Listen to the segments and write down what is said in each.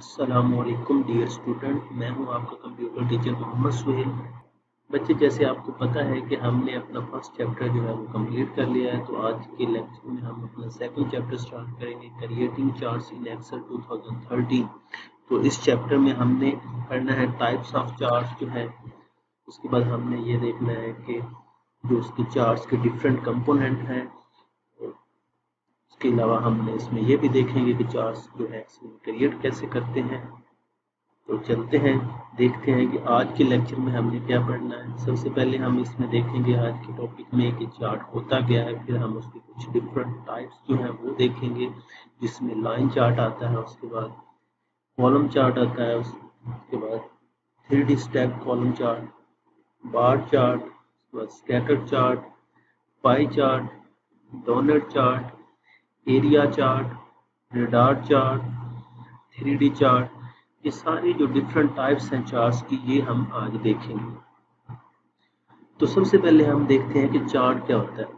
अस्सलामुअलैकुम dear student, मैं हूं आपका कंप्यूटर टीचर मोहम्मद सुहेल। बच्चे, जैसे आपको पता है कि हमने अपना फर्स्ट चैप्टर जो है वो कंप्लीट कर लिया है, तो आज के लेक्चर में हम अपना सेकंड चैप्टर स्टार्ट करेंगे, क्रिएटिंग चार्ट्स इन एक्सेल 2013। तो इस चैप्टर में हमने पढ़ना है टाइप्स ऑफ चार्ट्स जो है। उसके बाद हमने ये देखना है कि जो उसके चार्ट्स के डिफरेंट कंपोनेंट हैं। उसके अलावा हमने इसमें ये भी देखेंगे कि चार्ट्स जो है एक्सेल में क्रिएट कैसे करते हैं। तो चलते हैं, देखते हैं कि आज के लेक्चर में हमने क्या पढ़ना है। सबसे पहले हम इसमें देखेंगे आज के टॉपिक में कि चार्ट होता क्या है, फिर हम उसके कुछ डिफरेंट टाइप्स जो हैं वो देखेंगे, जिसमें लाइन चार्ट आता है, उसके बाद कॉलम चार्ट आता है, उसके बाद 3D stack column chart, bar chart, उसके बाद scatter chart, pie chart, donut chart, area chart, radar chart, 3D chart. ये सारी जो डिफरेंट टाइप्स हैं चार्ट्स की, ये हम आज देखेंगे। तो सबसे पहले हम देखते हैं कि चार्ट क्या होता है।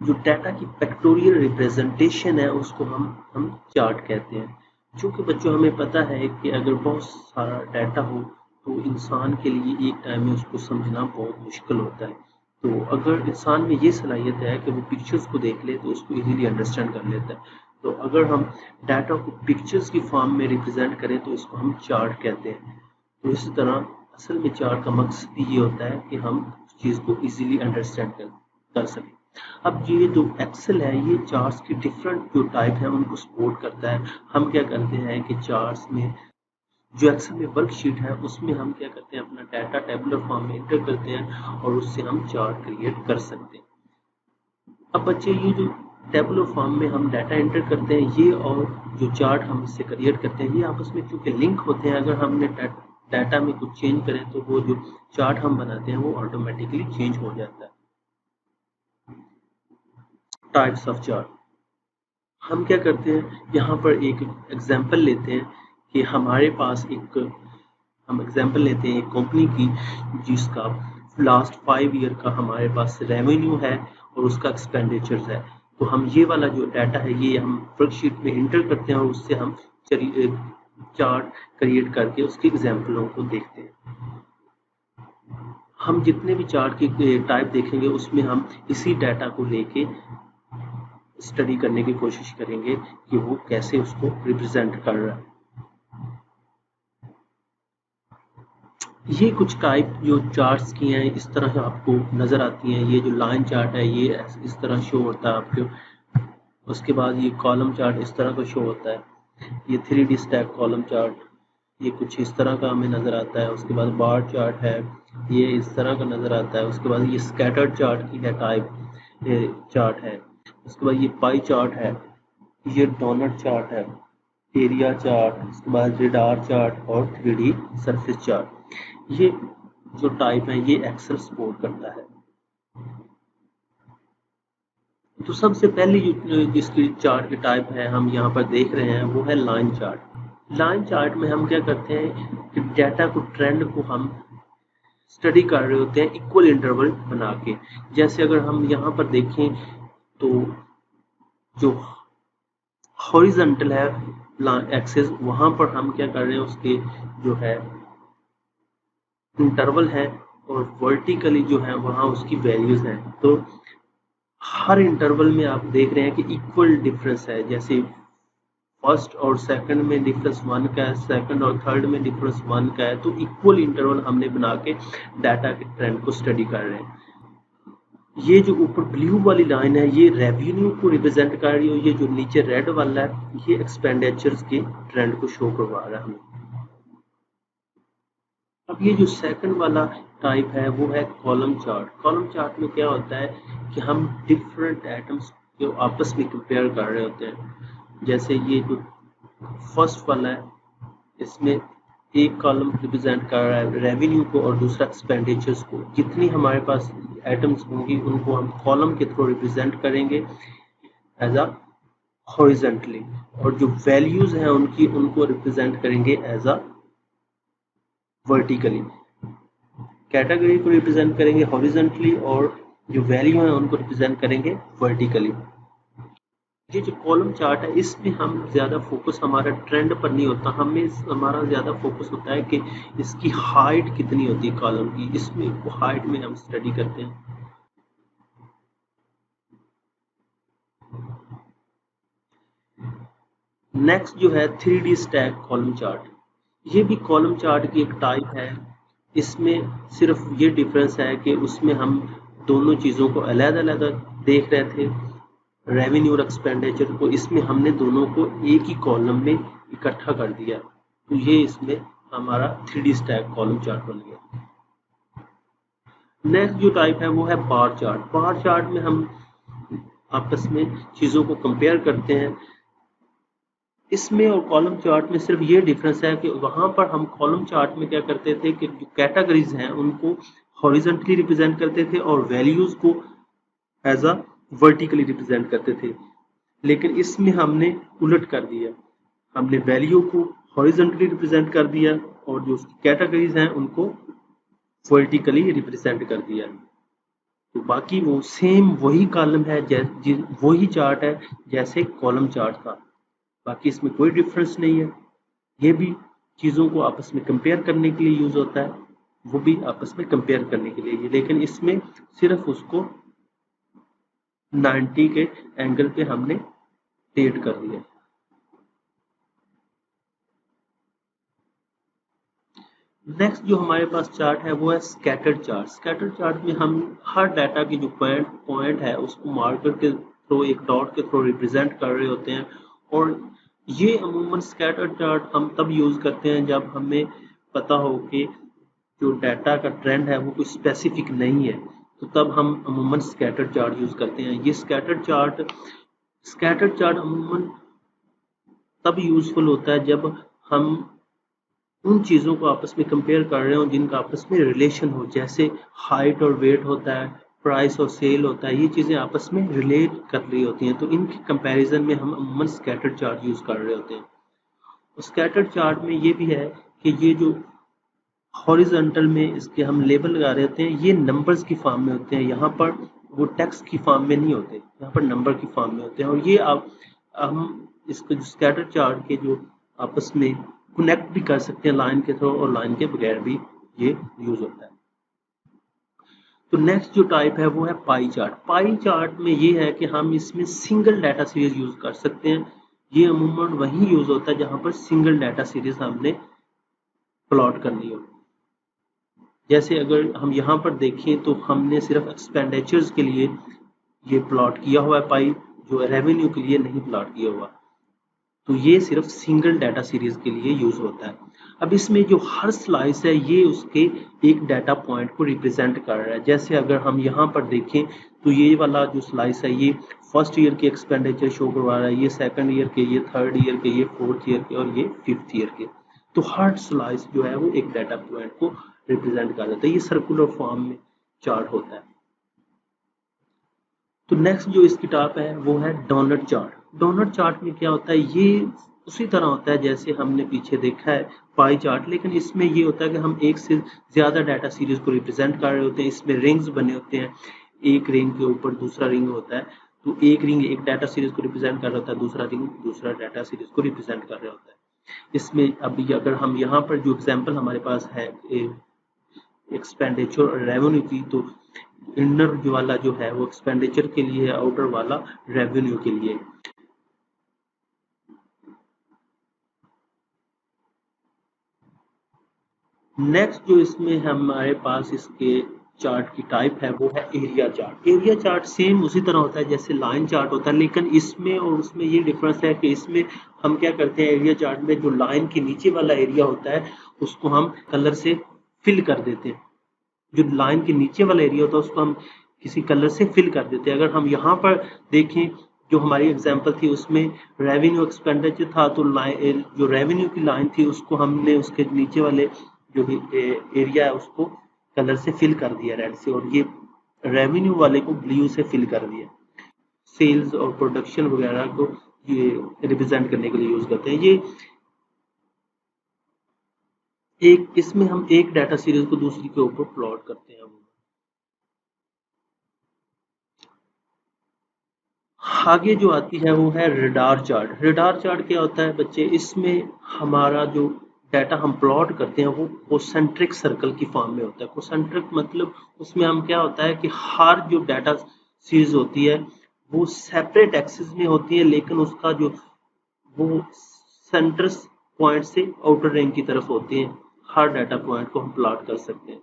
जो डाटा की पिक्टोरियल रिप्रेजेंटेशन है उसको हम चार्ट कहते हैं। चूंकि बच्चों हमें पता है कि अगर बहुत सारा डाटा हो तो इंसान के लिए एक टाइम में उसको समझना बहुत मुश्किल होता है। तो अगर इंसान में ये सलाहियत है कि वो पिक्चर्स को देख ले तो उसको इजीली अंडरस्टैंड कर लेता है। तो अगर हम डाटा को पिक्चर्स की फॉर्म में रिप्रेजेंट करें तो इसको हम चार्ट कहते हैं। तो इसी तरह असल में चार्ट का मकसद ये होता है कि हम उस चीज़ को इजीली अंडरस्टैंड कर सकें। अब ये जो एक्सेल है ये चार्ट्स की डिफरेंट जो टाइप है उनको सपोर्ट करता है। हम क्या करते हैं कि चार्ट्स में जो एक्सेल में वर्कशीट है उसमें हम क्या करते हैं, अपना डाटा टेबुलर फॉर्म में एंटर करते हैं और उससे हम चार्ट क्रिएट कर सकते हैं। अब बच्चे, ये जो टेबुलर फॉर्म में हम डाटा एंटर करते हैं ये और जो चार्ट हम इससे क्रिएट करते हैं ये आपस में क्योंकि लिंक होते हैं, अगर हमने डाटा में कुछ चेंज करें तो वो जो चार्ट हम बनाते हैं वो ऑटोमेटिकली चेंज हो जाता है। टाइप्स ऑफ चार्ट हम क्या करते हैं, यहाँ पर एक एग्जांपल लेते हैं कि हमारे पास एक हम एग्जांपल लेते हैं एक कंपनी की जिसका लास्ट 5 ईयर का हमारे पास रेवेन्यू है और उसका एक्सपेंडिचर्स है। तो हम ये वाला जो डाटा है ये हम वर्कशीट में इंटर करते हैं और उससे हम चार्ट क्रिएट करके उसके एग्जांपलों को देखते हैं। हम जितने भी चार्ट की टाइप देखेंगे उसमें हम इसी डाटा को लेके स्टडी करने की कोशिश करेंगे कि वो कैसे उसको रिप्रेजेंट कर रहा है। ये कुछ टाइप जो चार्ट्स की हैं इस तरह से आपको नज़र आती हैं। ये जो लाइन चार्ट है ये इस तरह शो होता है आपको। उसके बाद ये कॉलम चार्ट इस तरह का शो होता है। ये 3D स्टैक कॉलम चार्ट ये कुछ इस तरह का हमें नज़र आता है। उसके बाद बार चार्ट है, ये इस तरह का नज़र आता है। उसके बाद ये स्कैटर्ड चार्ट की है टाइप चार्ट है। उसके बाद ये पाई चार्ट है, ये डोनट चार्ट है, एरिया चार्ट, उसके बाद रेडार चार्ट और 3D सरफेस चार्ट। ये जो टाइप है ये एक्सेल सपोर्ट करता है। तो सबसे पहली जो जिसकी चार्ट की टाइप है हम यहाँ पर देख रहे हैं वो है लाइन चार्ट। लाइन चार्ट में हम क्या करते हैं कि डाटा को ट्रेंड को हम स्टडी कर रहे होते हैं इक्वल इंटरवल बना के। जैसे अगर हम यहाँ पर देखें तो जो हॉरिजॉन्टल है एक्सेस वहाँ पर हम क्या कर रहे हैं, उसके जो है इंटरवल है और वर्टिकली जो है वहाँ उसकी वैल्यूज हैं। तो हर इंटरवल में आप देख रहे हैं कि इक्वल डिफरेंस है। जैसे फर्स्ट और सेकंड में डिफरेंस 1 का है, सेकंड और थर्ड में डिफरेंस 1 का है। तो इक्वल इंटरवल हमने बना के डाटा के ट्रेंड को स्टडी कर रहे हैं। ये जो ऊपर ब्लू वाली लाइन है ये रेवेन्यू को रिप्रेजेंट कर रही है, ये जो नीचे रेड वाला है ये एक्सपेंडिचर्स के ट्रेंड को शो करवा रहा है हमें। अब ये जो सेकंड वाला टाइप है वो है कॉलम चार्ट। कॉलम चार्ट में क्या होता है कि हम डिफरेंट आइटम्स को आपस में कंपेयर कर रहे होते हैं। जैसे ये जो फर्स्ट वाला है इसमें एक कॉलम रिप्रेजेंट कर रहा है रेवेन्यू को और दूसरा एक्सपेंडिचर्स को। जितनी हमारे पास आइटम्स होंगी उनको हम कॉलम के थ्रू रिप्रेजेंट करेंगे एज अ हॉरिजेंटली, और जो वैल्यूज हैं उनकी उनको रिप्रेजेंट करेंगे एज अ वर्टिकली। कैटेगरी को रिप्रेजेंट करेंगे हॉरिजेंटली और जो वैल्यू है उनको रिप्रेजेंट करेंगे वर्टिकली। ये जो कॉलम चार्ट है इसमें हम ज़्यादा फोकस हमारा ट्रेंड पर नहीं होता, हमें हमारा ज़्यादा फोकस होता है कि इसकी हाइट कितनी होती है कॉलम की, इसमें हाइट में हम स्टडी करते हैं। नेक्स्ट जो है 3D स्टैक कॉलम चार्ट, ये भी कॉलम चार्ट की एक टाइप है। इसमें सिर्फ ये डिफरेंस है कि उसमें हम दोनों चीज़ों को अलग-अलग देख रहे थे, रेवेन्यू और एक्सपेंडिचर को, इसमें हमने दोनों को एक ही कॉलम में इकट्ठा कर दिया, तो ये इसमें हमारा 3D स्टैक कॉलम चार्ट बन गया। नेक्स्ट जो टाइप है वो है बार चार्ट। बार चार्ट में हम आपस में चीज़ों को कंपेयर करते हैं। इसमें और कॉलम चार्ट में सिर्फ ये डिफरेंस है कि वहाँ पर हम कॉलम चार्ट में क्या करते थे कि जो कैटेगरीज हैं उनको हॉरिजॉन्टली रिप्रेजेंट करते थे और वैल्यूज को एज अ वर्टिकली रिप्रेजेंट करते थे, लेकिन इसमें हमने उलट कर दिया, हमने वैल्यू को हॉरिजॉन्टली रिप्रेजेंट कर दिया और जो उसकी कैटेगरीज हैं उनको वर्टिकली रिप्रेजेंट कर दिया। तो बाकी वो सेम वही कॉलम है, वही चार्ट है जैसे कॉलम चार्ट था, बाकी इसमें कोई डिफरेंस नहीं है। ये भी चीज़ों को आपस में कंपेयर करने के लिए यूज़ होता है, वो भी आपस में कंपेयर करने के लिए, लेकिन इसमें सिर्फ उसको 90 के एंगल पे हमने रोटेट कर दिया। नेक्स्ट जो हमारे पास चार्ट है वो है स्कैटर्ड चार्ट। स्कैटर्ड चार्ट में हम हर डाटा की जो पॉइंट है उसको मार्कर के थ्रू, एक डॉट के थ्रू रिप्रेजेंट कर रहे होते हैं, और ये अमूमन स्कैटर्ड चार्ट हम तब यूज़ करते हैं जब हमें पता हो कि जो डाटा का ट्रेंड है वो कुछ स्पेसिफिक नहीं है, तो तब हम अमूमन स्कैटर्ड चार्ट यूज़ करते हैं। ये स्कैटर्ड चार्ट अमूमन तब यूज़फुल होता है जब हम उन चीज़ों को आपस में कंपेयर कर रहे हो जिनका आपस में रिलेशन हो, जैसे हाइट और वेट होता है, प्राइस और सेल होता है, ये चीज़ें आपस में रिलेट कर रही होती हैं, तो इनके कंपैरिजन में हम अमूमन स्कैटर्ड चार्ट यूज़ कर रहे होते हैं। और स्कैटर्ड चार्ट में ये भी है कि ये जो हॉरिजॉन्टल में इसके हम लेबल लगा रहे होते हैं, ये नंबर्स की फॉर्म में होते हैं, यहाँ पर वो टेक्स्ट की फॉर्म में नहीं होते, यहाँ पर नंबर की फॉर्म में होते हैं, और ये आप हम इसको जो स्कैटर चार्ट के जो आपस में कनेक्ट भी कर सकते हैं लाइन के थ्रू, और लाइन के बगैर भी ये यूज होता है। तो नेक्स्ट जो टाइप है वो है पाई चार्ट। पाई चार्ट में ये है कि हम इसमें सिंगल डाटा सीरीज यूज कर सकते हैं। ये अमूमन वहीं यूज होता है जहां पर सिंगल डाटा सीरीज हमने प्लॉट करनी हो। जैसे अगर हम यहाँ पर देखें तो हमने सिर्फ एक्सपेंडिचर्स के लिए ये प्लॉट किया हुआ है पाई, जो रेवेन्यू के लिए नहीं प्लॉट किया हुआ, तो ये सिर्फ सिंगल डाटा सीरीज के लिए यूज होता है। अब इसमें जो हर स्लाइस है ये उसके एक डाटा पॉइंट को रिप्रेजेंट कर रहा है। जैसे अगर हम यहाँ पर देखें तो ये वाला जो स्लाइस है ये फर्स्ट ईयर के एक्सपेंडिचर शो करवा रहा है, ये सेकंड ईयर के, ये थर्ड ईयर के, ये फोर्थ ईयर के, और ये फिफ्थ ईयर के। तो हर स्लाइस जो है वो एक डाटा पॉइंट को रिप्रेजेंट कर देता है। ये सर्कुलर फॉर्म में चार्ट होता है। तो नेक्स्ट जो इसकी टॉप है वो है डोनट चार्ट। डोनट चार्ट में क्या होता है, ये उसी तरह होता है जैसे हमने पीछे देखा है पाई चार्ट, लेकिन इसमें ये होता है कि हम एक से ज़्यादा डाटा सीरीज को रिप्रेजेंट कर रहे होते हैं। इसमें रिंग्स बने होते हैं, एक रिंग के ऊपर दूसरा रिंग होता है, तो एक रिंग एक डाटा सीरीज को रिप्रेजेंट कर रहा होता है, दूसरा रिंग दूसरा डाटा सीरीज को रिप्रेजेंट कर रहा होता है। इसमें अभी अगर हम यहाँ पर जो एग्जाम्पल हमारे पास है एक्सपेंडिचर और रेवेन्यू की, तो इनर जो वाला जो है वो एक्सपेंडिचर के लिए है, आउटर वाला रेवेन्यू के लिए। नेक्स्ट जो इसमें हमारे पास इसके चार्ट की टाइप है वो है area chart. Area chart same उसी तरह होता है जैसे लाइन चार्ट होता है, लेकिन इसमें और उसमें ये डिफरेंस है कि इसमें हम क्या करते हैं, एरिया चार्ट में जो लाइन के नीचे वाला एरिया होता है उसको हम कलर से फिल कर देते हैं। जो लाइन के नीचे वाला एरिया होता है उसको हम किसी कलर से फिल कर देते हैं। अगर हम यहाँ पर देखें, जो हमारी एग्जांपल थी उसमें रेवेन्यू एक्सपेंडिचर था, तो जो रेवेन्यू की लाइन थी उसको हमने उसके नीचे वाले जो एरिया है उसको कलर से फिल कर दिया रेड से, और ये रेवेन्यू वाले को ब्लू से फिल कर दिया। सेल्स और प्रोडक्शन वगैरह को ये रिप्रेजेंट करने के लिए यूज करते हैं। ये एक इसमें हम एक डाटा सीरीज को दूसरी के ऊपर प्लॉट करते हैं। आगे जो आती है वो है रडार चार्ट। रडार चार्ट क्या होता है बच्चे, इसमें हमारा जो डाटा हम प्लॉट करते हैं वो कोसेंट्रिक सर्कल की फॉर्म में होता है। कोसेंट्रिक मतलब उसमें हम क्या होता है कि हर जो डाटा सीरीज होती है वो सेपरेट एक्सिस में होती है, लेकिन उसका जो वो सेंटर पॉइंट से आउटर रिंग की तरफ होती है। हर डाटा पॉइंट को हम प्लॉट कर सकते हैं,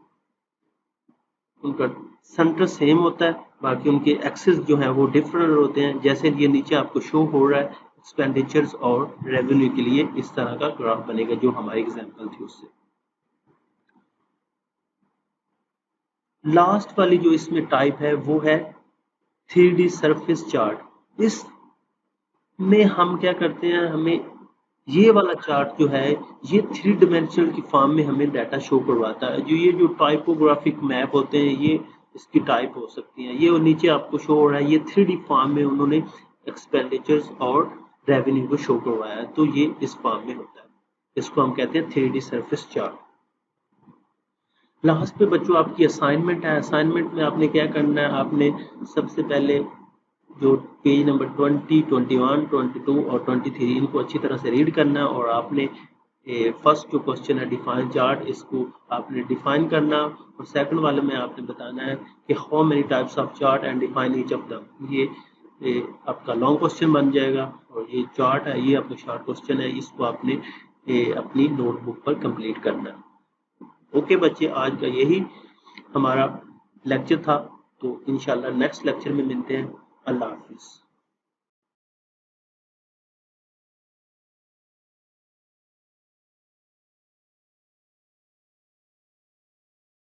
उनका सेंटर सेम होता है, बाकी उनके एक्सिस जो है वो डिफरेंट होते हैं। जैसे ये नीचे आपको शो हो रहा है एक्सपेंडिचर्स और रेवेन्यू के लिए इस तरह का ग्राफ बनेगा, जो हमारी एग्जांपल थी उससे। लास्ट वाली जो इसमें टाइप है वो है 3D सरफेस चार्ट। इसमें हम क्या करते हैं, हमें ये वाला चार्ट जो है ये 3 डिमेंशनल की फॉर्म में हमें डाटा शो करवाता है। जो ये जो टाइपोग्राफिक मैप होते हैं ये इसकी टाइप हो सकती हैं। ये नीचे आपको शो हो रहा है, ये 3D फॉर्म में उन्होंने एक्सपेंडिचर्स और रेवेन्यू को शो करवाया है, तो ये इस फॉर्म में होता है। इसको हम कहते हैं 3D सरफेस चार्ट। लास्ट पे बच्चों आपकी असाइनमेंट है। असाइनमेंट में आपने क्या करना है, आपने सबसे पहले जो पेज नंबर 20, 21, 22 और 23 इनको अच्छी तरह से रीड करना है, और आपने फर्स्ट जो क्वेश्चन है डिफाइन चार्ट, इसको आपने डिफाइन करना, और सेकंड वाले में आपने बताना है कि how many types of chart and define each of them. ये आपका लॉन्ग क्वेश्चन बन जाएगा, और ये चार्ट है ये आपका शॉर्ट क्वेश्चन है, इसको आपने अपनी नोटबुक पर कंप्लीट करना है। ओके बच्चे, आज का यही हमारा लेक्चर था, तो इंशाल्लाह नेक्स्ट लेक्चर में मिलते हैं। अल्लाह हाफिज़।